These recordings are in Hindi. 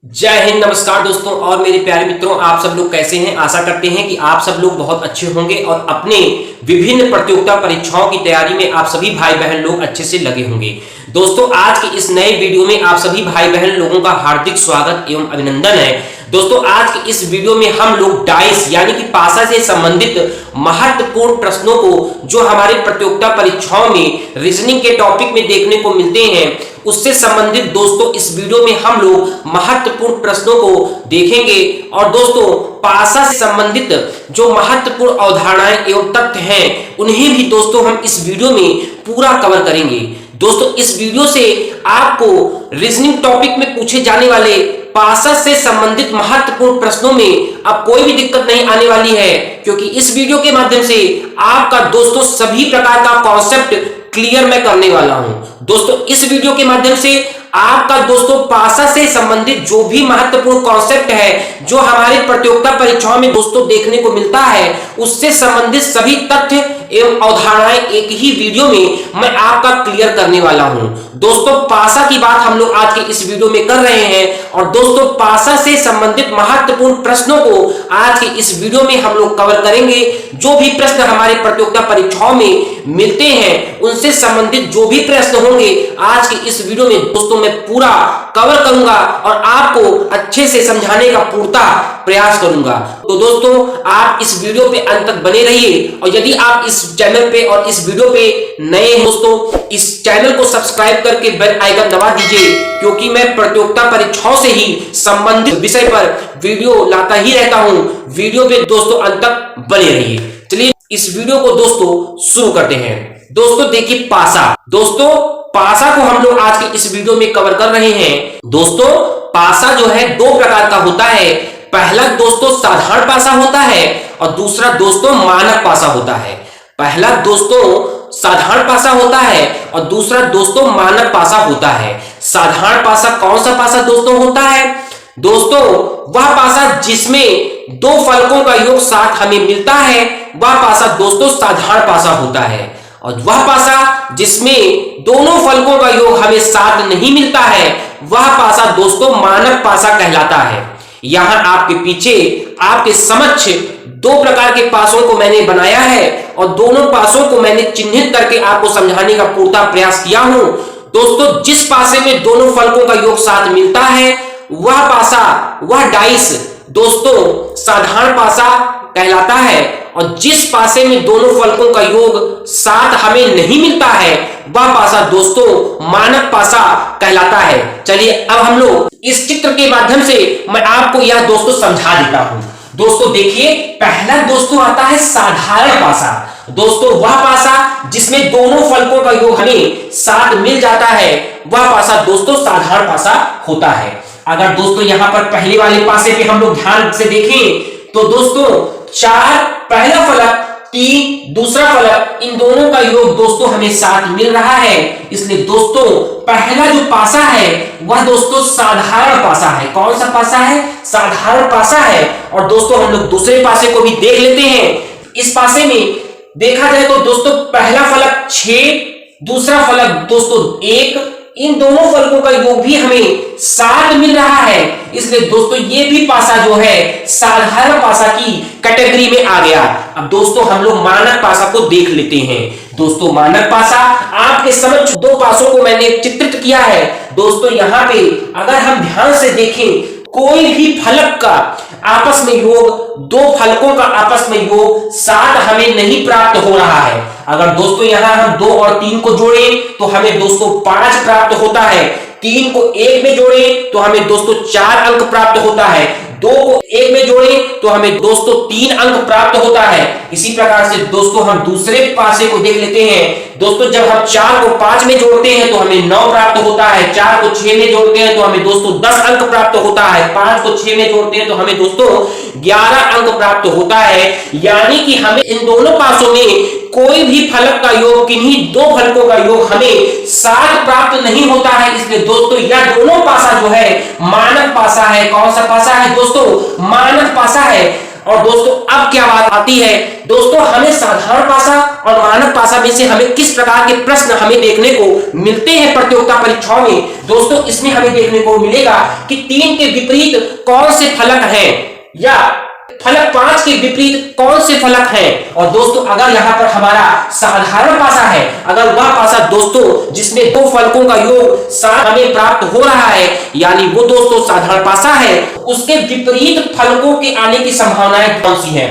जय हिंद। नमस्कार दोस्तों और मेरे प्यारे मित्रों, आप सब लोग कैसे हैं। आशा करते हैं कि आप सब लोग बहुत अच्छे होंगे और अपने विभिन्न प्रतियोगिता परीक्षाओं की तैयारी में आप सभी भाई बहन लोग अच्छे से लगे होंगे। दोस्तों, आज के इस नए वीडियो में आप सभी भाई बहन लोगों का हार्दिक स्वागत एवं अभिनंदन है। दोस्तों, आज के इस वीडियो में हम लोग डाइस यानी कि पासा से संबंधित महत्वपूर्ण प्रश्नों को जो हमारे प्रतियोगिता परीक्षाओं में रीजनिंग के टॉपिक में देखने को मिलते हैं, उससे संबंधित दोस्तों इस वीडियो में हम लोग महत्वपूर्ण प्रश्नों को देखेंगे। और दोस्तों, पासा से संबंधित जो महत्वपूर्ण अवधारणाएं एवं तथ्य हैं, उन्हें भी दोस्तों हम इस वीडियो में पूरा कवर करेंगे। दोस्तों, इस वीडियो से आपको रीजनिंग टॉपिक में पूछे जाने वाले पासा से संबंधित महत्वपूर्ण प्रश्नों में अब कोई भी दिक्कत नहीं आने वाली है, क्योंकि इस वीडियो के माध्यम से आपका दोस्तों सभी प्रकार का कॉन्सेप्ट क्लियर मैं करने वाला हूं। दोस्तों, इस वीडियो के माध्यम से आपका दोस्तों पासा से संबंधित जो भी महत्वपूर्ण कॉन्सेप्ट है, जो हमारे प्रतियोगिता परीक्षाओं में दोस्तों देखने को मिलता है, उससे संबंधित सभी तथ्य एवं अवधारणाएं एक ही वीडियो में मैं आपका क्लियर करने वाला हूं। दोस्तों, पासा की बात हम लोग आज के इस वीडियो में कर रहे हैं और दोस्तों पासा से संबंधित महत्वपूर्ण प्रश्नों को आज के इस वीडियो में हम लोग कवर करेंगे। जो भी प्रश्न हमारे प्रतियोगिता परीक्षाओं में मिलते हैं, उनसे संबंधित जो भी प्रश्न होंगे आज के इस वीडियो में दोस्तों मैं पूरा कवर करूंगा और आपको अच्छे से समझाने का पूरा प्रयास करूंगा। तो दोस्तों, आप इस वीडियो पे अंत तक बने रहिए और यदि आप इस चैनल पे और इस वीडियो पे नए हैं दोस्तों, इस चैनल को सब्सक्राइब करके बेल आइकन दबा दीजिए, क्योंकि मैं प्रतियोगिता परीक्षाओं से ही संबंधित विषय पर वीडियो लाता ही रहता हूं। वीडियो पे दोस्तों अंत तक बने रहिए। चलिए इस वीडियो को दोस्तों शुरू करते हैं। दोस्तों देखिए, पासा। दोस्तों, पासा को हम लोग आज के इस वीडियो में कवर कर रहे हैं। दोस्तों, पासा जो है दो प्रकार का होता है। पहला दोस्तों साधारण पासा होता है और दूसरा दोस्तों मानक पासा होता है। पहला दोस्तों साधारण पासा होता है और दूसरा दोस्तों मानक पासा होता है। साधारण पासा कौन सा पासा दोस्तों होता है? दोस्तों, वह पासा जिसमें दो फलकों का योग साथ हमें मिलता है, वह पासा दोस्तों साधारण पासा होता है। और वह पासा जिसमें दोनों फलकों का योग हमें साथ नहीं मिलता है, वह पासा दोस्तों मानक पासा कहलाता है। यहां आपके पीछे आपके समक्ष दो प्रकार के पासों को मैंने बनाया है और दोनों पासों को मैंने चिन्हित करके आपको समझाने का पूरा प्रयास किया हूं। दोस्तों, जिस पासे में दोनों फलकों का योग साथ मिलता है, वह पासा, वह डाइस दोस्तों साधारण पासा कहलाता है और जिस पासे में दोनों फलकों का योग साथ हमें नहीं मिलता है, वह पासा दोस्तों मानक पासा कहलाता है। चलिए अब हम लोग इस चित्र के माध्यम से मैं आपको यह दोस्तों समझा देता हूं। दोस्तों देखिए, पहला दोस्तों आता है साधारण पासा। दोस्तों, वह पासा जिसमें दोनों फलकों का योग हमें साथ मिल जाता है, वह पासा दोस्तों साधारण पासा होता है। अगर दोस्तों यहां पर पहले वाले पासे पे हम लोग ध्यान से देखें तो दोस्तों 4 पहला फलक, 3 दूसरा फलक, इन दोनों का योग दोस्तों हमें साथ मिल रहा है। इसलिए दोस्तों पहला जो पासा है वह दोस्तों साधारण पासा है। कौन सा पासा है? साधारण पासा है। और दोस्तों हम लोग दूसरे पासे को भी देख लेते हैं। इस पासे में देखा जाए तो दोस्तों पहला फलक 6, दूसरा फलक दोस्तों 1, इन दोनों फलकों का योग भी हमें साथ मिल रहा है। इसलिए दोस्तों ये भी पासा जो है साधारण पासा की कैटेगरी में आ गया। अब दोस्तों हम लोग मानक पासा को देख लेते हैं। दोस्तों मानक पासा आपके समक्ष दो पासों को मैंने चित्रित किया है। दोस्तों यहाँ पे अगर हम ध्यान से देखें, कोई भी फलक का आपस में योग, दो फलकों का आपस में योग साथ हमें नहीं प्राप्त हो रहा है। अगर दोस्तों यहां हम 2 और 3 को जोड़ें तो हमें दोस्तों 5 प्राप्त होता है। 3 को 1 में जोड़ें तो हमें दोस्तों 4 अंक प्राप्त होता है। 2 को 1 में जोड़ें तो हमें दोस्तों 3 अंक प्राप्त होता है। इसी प्रकार से दोस्तों हम दूसरे पासे को देख लेते हैं। दोस्तों जब हम 4 को 5 में जोड़ते हैं तो हमें 9 प्राप्त होता है। 4 को 6 में जोड़ते हैं तो हमें दोस्तों 10 अंक प्राप्त होता है। 5 को 6 में जोड़ते हैं तो हमें दोस्तों 11 अंक प्राप्त होता है। यानी कि हमें इन दोनों पासों में कोई भी फलक का योग, किन्हीं दो फलकों का योग हमें साथ प्राप्त नहीं होता है। इसलिए दोस्तों यह दोनों पासा जो है मानक पासा है। कौन सा पासा है दोस्तों? मानक पासा है। और दोस्तों अब क्या बात आती है दोस्तों, हमें साधारण पासा और मानक पासा में से हमें किस प्रकार के प्रश्न हमें देखने को मिलते हैं प्रतियोगिता परीक्षाओं में। दोस्तों इसमें हमें देखने को मिलेगा कि 3 के विपरीत कौन से फलक हैं या फलक 5 के विपरीत कौन से फलक हैं। और दोस्तों अगर यहां पर हमारा साधारण पासा है, अगर वह पासा दोस्तों जिसमें 2 फलकों का योग 7 हमें प्राप्त हो रहा है, यानी वो दोस्तों साधारण पासा है, उसके विपरीत फलकों के आने की संभावनाएं कौन सी हैं।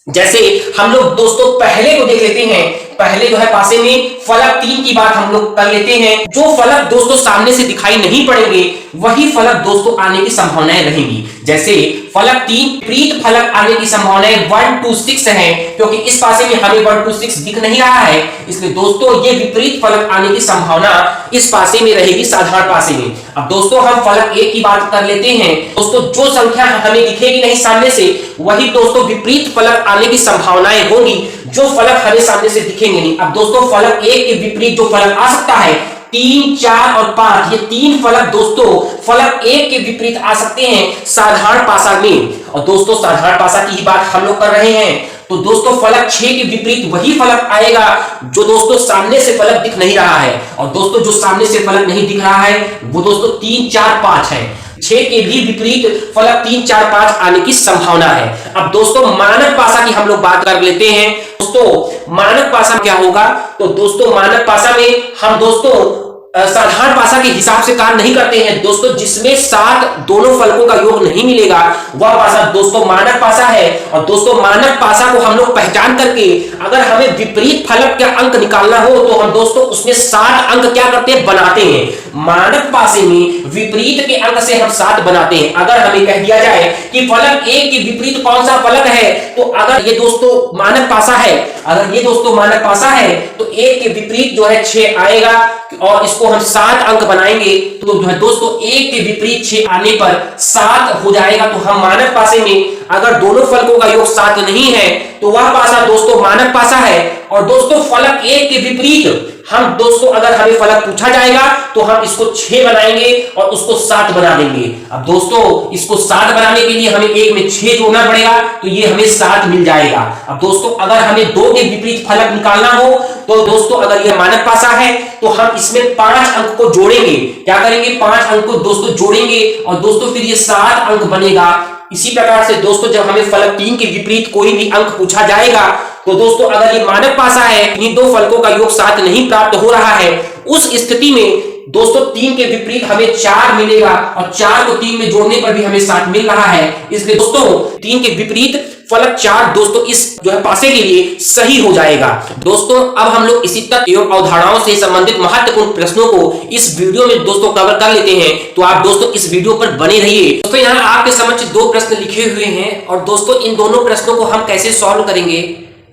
जैसे हम लोग दोस्तों पहले को देख लेते हैं, पहले जो है पासे में फलक 3 की बात हम लोग कर लेते हैं। जो फलक दोस्तों सामने से दिखाई नहीं पड़ेंगे वही फलक दोस्तों आने की संभावनाएं रहेंगी। जैसे फलक 3 विपरीत फलक आने की संभावनाएं 1 2 6 है, क्योंकि इस पासे में हमें 1 2 6 दिख नहीं रहा है, इसलिए दोस्तों ये विपरीत फलक आने की संभावना इस पासे में रहेगी साधारण पासे में। अब दोस्तों हम फलक 1 की बात कर लेते हैं। दोस्तों जो संख्या हमें दिखेगी नहीं सामने से वही दोस्तों विपरीत फलक आने की संभावनाएं होंगी, जो फलक हमें सामने से दिखेंगे नहीं। अब दोस्तों फलक 1 के विपरीत जो फलक आ सकता है 3 4 और 5, ये 3 फलक दोस्तों फलक 1 के विपरीत आ सकते हैं साधारण पासा में। और दोस्तों साधारण पासा की ही बात हम लोग कर रहे हैं, तो दोस्तों फलक 6 के विपरीत वही फलक आएगा जो दोस्तों सामने से फलक दिख नहीं रहा है। और दोस्तों जो सामने से फलक नहीं दिख रहा है वो दोस्तों 3 4 5 है। 6 के भी विपरीत फलक 3 4 5 आने की संभावना है। अब दोस्तों मानक पासा की हम लोग बात कर लेते हैं। दोस्तों मानक पासा क्या होगा, तो दोस्तों मानक पासा में हम दोस्तों साधारण पासा के हिसाब से कार्य नहीं करते हैं। दोस्तों जिसमें 7 दोनों फलकों का योग नहीं मिलेगा वह पासा दोस्तों मानक पासा है। और दोस्तों मानक पासा को हम लोग पहचान करके अगर हमें विपरीत फलक का अंक निकालना हो तो हम दोस्तों उसमें 7 अंक क्या करते हैं, बनाते हैं। मानक पासे में विपरीत के अंक से हम 7 बनाते हैं। अगर हमें कह दिया जाए कि फलक 1 के विपरीत कौन सा फलक है, तो अगर ये दोस्तों मानक पासा है, अगर ये दोस्तों मानक पासा है तो 1 के विपरीत जो है 6 आएगा और इसको हम 7 अंक बनाएंगे, तो जो है दोस्तों 1 के विपरीत 6 आने पर 7 हो जाएगा। तो हम मानक पासे में अगर दोनों फलकों का योग 7 नहीं है तो वह पासा दोस्तों मानक पासा है। और दोस्तों फलक 1 के विपरीत हम दोस्तों अगर हमें फलक पूछा जाएगा तो हम इसको 6 बनाएंगे और उसको 7 बना देंगे। अब दोस्तों इसको 7 बनाने के लिए हमें 1 में 6 जोड़ना पड़ेगा, तो ये हमें 7 मिल जाएगा। अब दोस्तों अगर हमें 2 के विपरीत फलक निकालना हो तो दोस्तों अगर यह मानक पासा है तो हम इसमें 5 अंक को जोड़ेंगे। क्या करेंगे, 5 अंक को दोस्तों जोड़ेंगे और दोस्तों फिर ये 7 अंक बनेगा। इसी प्रकार से दोस्तों जब हमें फलक 3 के विपरीत कोई भी अंक पूछा जाएगा तो दोस्तों अगर ये मानक पासा है, इन 2 फलकों का योग 7 नहीं प्राप्त हो रहा है, उस स्थिति में दोस्तों 3 के विपरीत हमें 4 मिलेगा और 4 को 3 में जोड़ने पर भी हमें 7 मिल रहा है। इसलिए दोस्तों 3 के विपरीत फलक 4 दोस्तों इस जो है पासे के लिए सही हो जाएगा। दोस्तों अब हम लोग इसी तथ्य एवं अवधारणाओं से संबंधित महत्वपूर्ण प्रश्नों को इस वीडियो में दोस्तों कवर कर लेते हैं, तो आप दोस्तों इस वीडियो पर बने रहिए। दोस्तों यहाँ आपके समक्ष 2 प्रश्न लिखे हुए हैं और दोस्तों इन दोनों प्रश्नों को हम कैसे सॉल्व करेंगे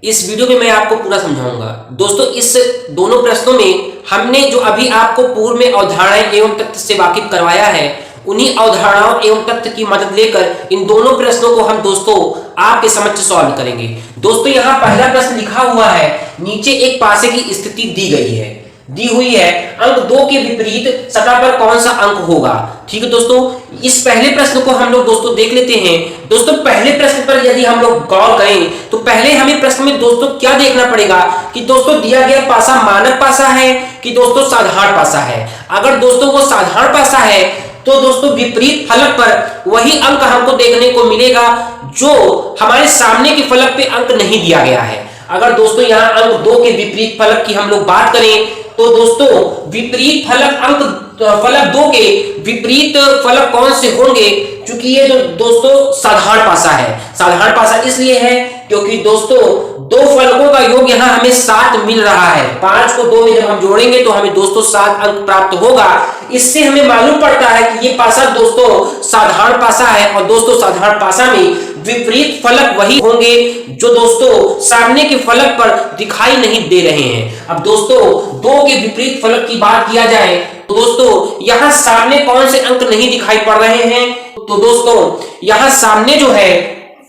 इस वीडियो में मैं आपको पूरा समझाऊंगा। दोस्तों इस दोनों प्रश्नों में हमने जो अभी आपको पूर्व में अवधारणाएं एवं तथ्य से वाकिफ करवाया है, उन्हीं अवधारणाओं एवं तथ्य की मदद लेकर इन दोनों प्रश्नों को हम दोस्तों आपके समक्ष सॉल्व करेंगे। दोस्तों यहाँ पहला प्रश्न लिखा हुआ है, नीचे एक पासे की स्थिति दी हुई है, अंक 2 के विपरीत सतह पर कौन सा अंक होगा। ठीक है दोस्तों, इस पहले प्रश्न को हम लोग दोस्तों देख लेते हैं। दोस्तों पहले प्रश्न पर यदि हम लोग गौर करें तो पहले हमें प्रश्न में दोस्तों क्या देखना पड़ेगा कि दोस्तों दिया गया पासा मानक पासा है कि दोस्तों साधारण पासा है। अगर दोस्तों वो साधारण पासा है तो दोस्तों विपरीत फलक पर वही अंक हमको देखने को मिलेगा जो हमारे सामने के फलक पे अंक नहीं दिया गया है। अगर दोस्तों यहाँ अंक 2 के विपरीत फलक की हम लोग बात करें तो दोस्तों विपरीत फलक अंक फलक 2 के विपरीत फलक कौन से होंगे, क्योंकि ये जो दोस्तों साधारण पासा है। साधारण पासा इसलिए है क्योंकि दोस्तों 2 फलकों का योग यहाँ हमें 7 मिल रहा है। 5 को 2 में जब हम जोड़ेंगे तो हमें दोस्तों 7 अंक प्राप्त होगा। इससे हमें मालूम पड़ता है कि ये पासा दोस्तों साधारण पासा है और दोस्तों साधारण पासा में विपरीत फलक वही होंगे जो दोस्तों सामने के फलक पर दिखाई नहीं दे रहे हैं। अब दोस्तों 2 के विपरीत फलक की बात किया जाए तो दोस्तों यहाँ सामने कौन से अंक नहीं दिखाई पड़ रहे हैं, तो दोस्तों यहाँ सामने जो है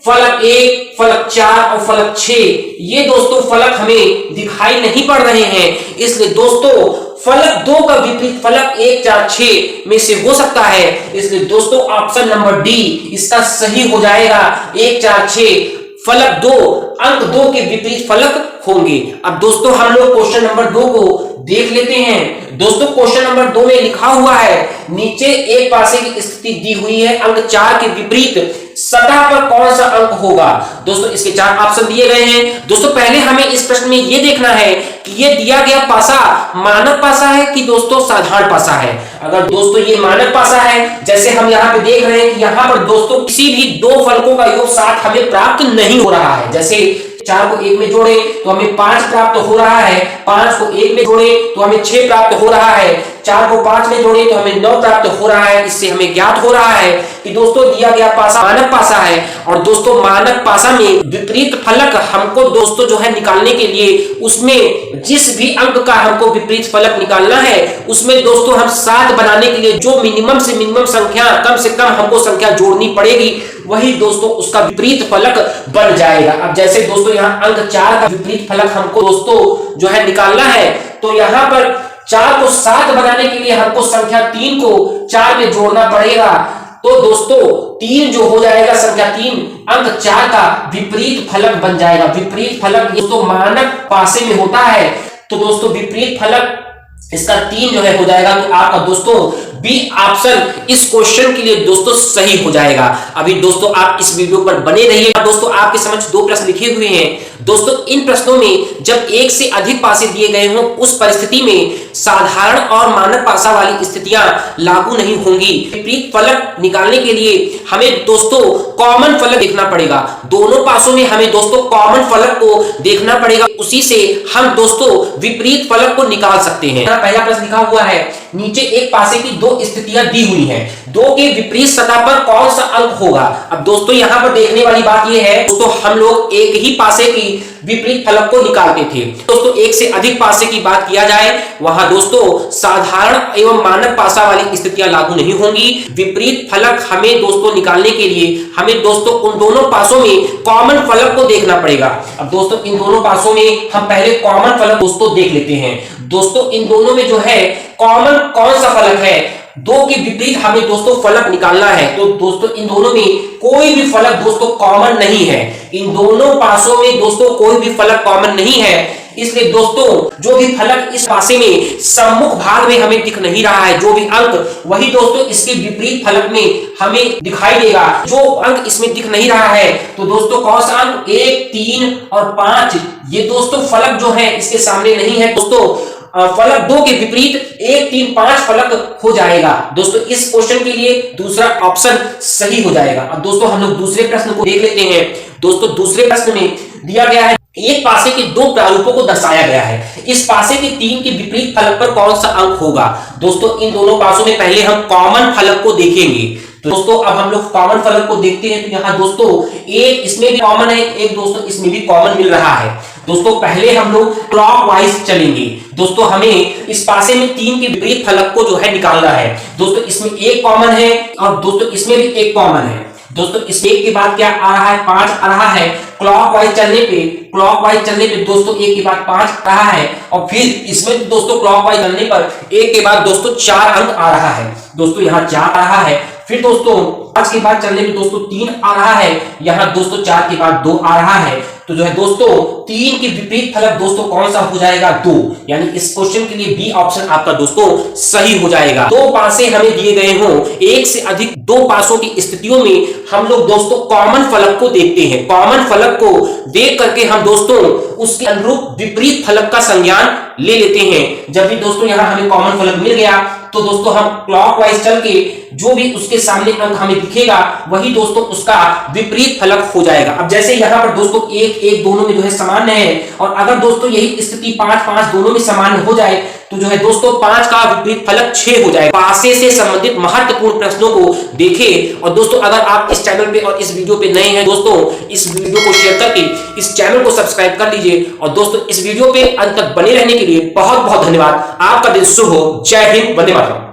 फलक 1, फलक 4 और फलक 6 ये दोस्तों फलक हमें दिखाई नहीं पड़ रहे हैं। इसलिए दोस्तों फलक 2 का विपरीत फलक 1 4 6 में से हो सकता है। इसलिए दोस्तों ऑप्शन नंबर डी इसका सही हो जाएगा। 1 4 6 फलक 2 अंक 2 के विपरीत फलक होंगे। अब दोस्तों हम लोग क्वेश्चन नंबर 2 को देख लेते हैं। दोस्तों क्वेश्चन नंबर 2 में लिखा हुआ है नीचे एक पासे की स्थिति दी हुई है, अंक 4 के विपरीत सतह पर कौन सा अंक होगा। दोस्तों इसके 4 ऑप्शन दिए गए हैं। दोस्तों पहले हमें इस प्रश्न में यह देखना है कि ये दिया गया पासा मानक पासा है कि दोस्तों साधारण पासा है। अगर दोस्तों ये मानक पासा है, जैसे हम यहाँ पे देख रहे हैं कि यहाँ पर दोस्तों किसी भी 2 फलकों का योग 7 हमें प्राप्त नहीं हो रहा है। जैसे 4 को 1 में जोड़े तो हमें 5 प्राप्त हो रहा है, 5 को 1 में जोड़े तो हमें 6 प्राप्त हो रहा है, 4 को 5 में जोड़े तो हमें 9 प्राप्त हो रहा है। इससे हमें ज्ञात हो रहा है कि दोस्तों दिया गया पासा मानक पासा है। और दोस्तों मानक पासा में विपरीत फलक हमको दोस्तों जो है निकालने के लिए उसमें जिस भी अंक का हमको विपरीत फलक निकालना है उसमें दोस्तों हम 7 बनाने के लिए जो मिनिमम से मिनिमम संख्या कम से कम हमको संख्या जोड़नी पड़ेगी, वही दोस्तों उसका विपरीत फलक बन जाएगा। अब जैसे दोस्तों यहाँ अंक 4 का विपरीत फलक हमको दोस्तों जो है निकालना है, तो यहाँ पर 4 को 7 बनाने के लिए हमको संख्या 3 को 4 में जोड़ना पड़ेगा। तो दोस्तों 3 जो हो जाएगा, संख्या 3 अंक 4 का विपरीत फलक बन जाएगा। विपरीत फलक दोस्तों मानक पासे में होता है, तो दोस्तों विपरीत फलक इसका 3 जो है हो जाएगा। तो आपका दोस्तों बी ऑप्शन इस क्वेश्चन के लिए दोस्तों सही हो जाएगा। अभी दोस्तों आप इस वीडियो पर बने रहिए। दोस्तों आपके समक्ष 2 प्रश्न लिखे हुए हैं। दोस्तों इन प्रश्नों में जब एक से अधिक पासे दिए गए हों उस परिस्थिति में साधारण और मानक पासा वाली स्थितियां लागू नहीं होंगी। विपरीत फलक निकालने के लिए हमें दोस्तों कॉमन फलक देखना पड़ेगा। दोनों पासों में हमें दोस्तों कॉमन फलक को देखना पड़ेगा, उसी से हम दोस्तों विपरीत फलक को निकाल सकते हैं। पहला प्रश्न लिखा हुआ है नीचे एक पासे की 2 स्थितियां दी हुई हैं, 2 के विपरीत सतह पर कौन सा अंक होगा। अब दोस्तों यहाँ पर देखने वाली बात यह है दोस्तों हम लोग एक ही पासे की विपरीत फलक को निकालते थे। दोस्तों एक से अधिक पासे की बात किया जाए वहां दोस्तों साधारण एवं मानक पासा वाली स्थितियां लागू नहीं होंगी। विपरीत फलक हमें दोस्तों निकालने के लिए हमें दोस्तों उन दोनों पासों में कॉमन फलक को देखना पड़ेगा। अब दोस्तों इन दोनों पासों में हम पहले कॉमन फलक दोस्तों देख लेते हैं। दोस्तों इन दोनों में जो है कॉमन कौन सा फलक है, 2 के विपरीत हमें दोस्तों फलक निकालना है। तो दोस्तों इन दोनों में कोई भी फलक दोस्तों कॉमन नहीं है। इन दोनों पासों में दोस्तों कोई भी फलक कॉमन नहीं है, इसलिए दोस्तों जो भी फलक इस पासे में सम्मुख भाग में हमें दिख नहीं रहा है, जो भी अंक वही दोस्तों इसके विपरीत फलक में हमें दिखाई देगा। जो अंक इसमें दिख नहीं रहा है तो दोस्तों कौन सा अंक 1 3 और 5 ये दोस्तों फलक जो है इसके सामने नहीं है। दोस्तों फलक 2 के विपरीत 1 3 5 फलक हो जाएगा। दोस्तों इस क्वेश्चन के लिए दूसरा ऑप्शन सही हो जाएगा। अब दोस्तों हम लोग दूसरे प्रश्न को देख लेते हैं। दोस्तों दूसरे प्रश्न में दिया गया है एक पासे के 2 प्रारूपों को दर्शाया गया है, इस पासे के 3 के विपरीत फलक पर कौन सा अंक होगा। दोस्तों इन दोनों पासों में पहले हम कॉमन फलक को देखेंगे। तो दोस्तों अब हम लोग कॉमन फलक को देखते हैं। तो यहाँ दोस्तों एक इसमें भी कॉमन है, एक दोस्तों इसमें भी कॉमन मिल रहा है। दोस्तों पहले हम लोग क्लॉकवाइज चलेंगे। दोस्तों हमें इस पासे में 3 के विपरीत फलक को जो है निकालना है। दोस्तों इसमें एक कॉमन है और दोस्तों इसमें भी एक कॉमन है। दोस्तों इस एक के बाद क्या आ रहा है, 5 आ रहा है। क्लॉकवाइज चलने पे दोस्तों एक के बाद 5 आ रहा है और फिर इसमें दोस्तों क्लॉकवाइज चलने पर एक के बाद दोस्तों 4 अंक आ रहा है। दोस्तों यहाँ 4 आ रहा है, फिर दोस्तों 5 के बाद चलने पे दोस्तों 3 आ रहा है, यहाँ दोस्तों 4 के बाद 2 आ रहा है। तो जो है दोस्तों 3 के विपरीत फलक दोस्तों कौन सा हो जाएगा, 2। यानी इस क्वेश्चन के लिए बी ऑप्शन आपका दोस्तों सही हो जाएगा। 2 पासे हमें दिए गए हों, एक से अधिक 2 पासों की स्थितियों में हम लोग दोस्तों कॉमन फलक को देखते हैं। कॉमन फलक को देख करके हम दोस्तों उसके अनुरूप विपरीत फलक का संज्ञान ले लेते हैं। जब भी दोस्तों यहाँ हमें कॉमन फलक मिल गया तो दोस्तों हम क्लॉकवाइज चल के जो भी उसके सामने अंक हमें दिखेगा वही दोस्तों उसका विपरीत फलक हो जाएगा। अब जैसे यहाँ पर दोस्तों 1 1 दोनों में जो है सामान्य है, और अगर दोस्तों यही स्थिति 5 5 दोनों में सामान्य हो जाए तो जो है दोस्तों 5 का विपरीत फलक 6 हो जाएगा। पासे से संबंधित महत्वपूर्ण प्रश्नों को देखें। और दोस्तों अगर आप इस चैनल पे और इस वीडियो पे नए हैं दोस्तों इस वीडियो को शेयर करके इस चैनल को सब्सक्राइब कर लीजिए। और दोस्तों इस वीडियो पे अंत तक बने रहने के लिए बहुत बहुत धन्यवाद। आपका दिन शुभ हो। जय हिंद, वंदे मातरम।